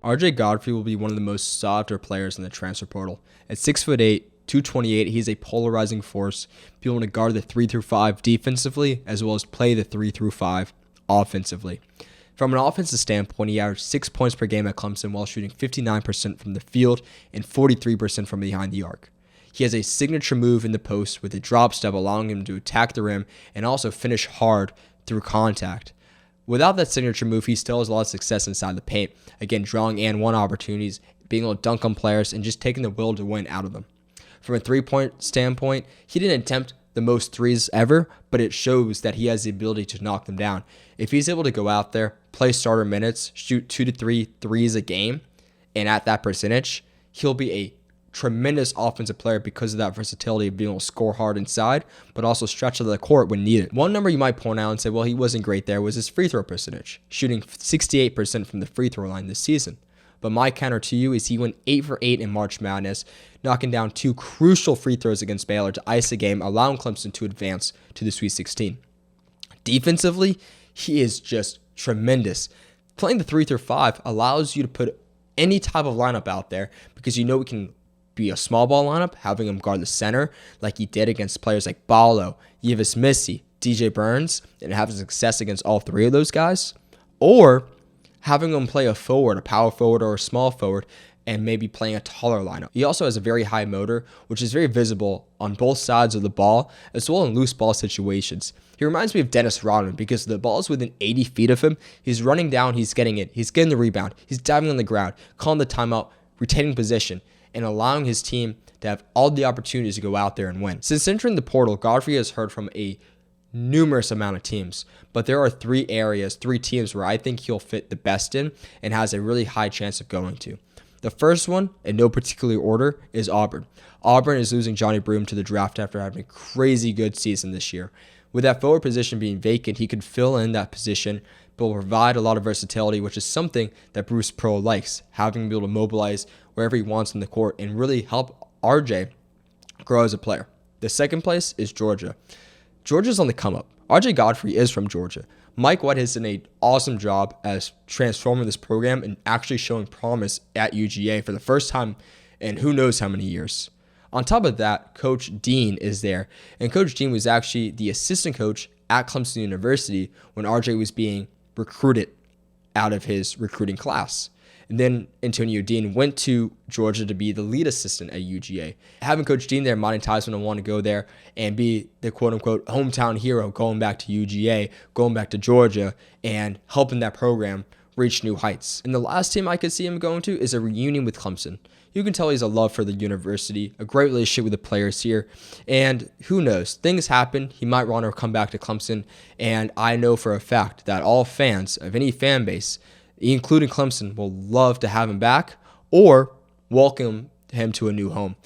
RJ Godfrey will be one of the most sought-after players in the transfer portal. At 6'8", 228, he's a polarizing force, being able to guard the 3 through 5 defensively, as well as play the 3 through 5 offensively. From an offensive standpoint, he averaged 6 points per game at Clemson while shooting 59% from the field and 43% from behind the arc. He has a signature move in the post with a drop step, allowing him to attack the rim and also finish hard through contact. Without that signature move, he still has a lot of success inside the paint. Again, drawing and one opportunities, being able to dunk on players, and just taking the will to win out of them. From a three-point standpoint, he didn't attempt the most threes ever, but it shows that he has the ability to knock them down. If he's able to go out there, play starter minutes, shoot 2 to 3 threes a game, and at that percentage, he'll be a tremendous offensive player because of that versatility of being able to score hard inside, but also stretch to the court when needed. One number you might point out and say, well, he wasn't great there, was his free throw percentage, shooting 68% from the free throw line this season. But my counter to you is he went 8 for 8 in March Madness, knocking down 2 crucial free throws against Baylor to ice the game, allowing Clemson to advance to the Sweet 16. Defensively, he is just tremendous. Playing the 3 through 5 allows you to put any type of lineup out there because you know it can be a small ball lineup, having him guard the center like he did against players like Ballo, Yves Missy, DJ Burns, and having success against all 3 of those guys, or having him play a forward, a power forward, or a small forward, and maybe playing a taller lineup. He also has a very high motor, which is very visible on both sides of the ball, as well in loose ball situations. He reminds me of Dennis Rodman because the ball is within 80 feet of him. He's running down, he's getting it, he's getting the rebound, he's diving on the ground, calling the timeout, retaining position, and allowing his team to have all the opportunities to go out there and win. Since entering the portal, Godfrey has heard from a numerous amount of teams, but there are 3 teams where I think he'll fit the best in and has a really high chance of going to. The first one, in no particular order, is Auburn. Auburn is losing Johnny Broome to the draft after having a crazy good season this year. With that forward position being vacant, he could fill in that position, but will provide a lot of versatility, which is something that Bruce Pearl likes, having to be able to mobilize wherever he wants in the court and really help RJ grow as a player. The second place is Georgia. Georgia's on the come up. RJ Godfrey is from Georgia. Mike White has done an awesome job as transforming this program and actually showing promise at UGA for the first time in who knows how many years. On top of that, Coach Dean is there, and Coach Dean was actually the assistant coach at Clemson University when RJ was being recruited out of his recruiting class. And then Antonio Dean went to Georgia to be the lead assistant at UGA. Having Coach Dean there might entice him to want to go there and be the quote-unquote hometown hero going back to UGA, going back to Georgia, and helping that program reach new heights. And the last team I could see him going to is a reunion with Clemson. You can tell he's a love for the university, a great relationship with the players here, and who knows, things happen. He might want to come back to Clemson, and I know for a fact that all fans of any fan base, including Clemson, will love to have him back or welcome him to a new home.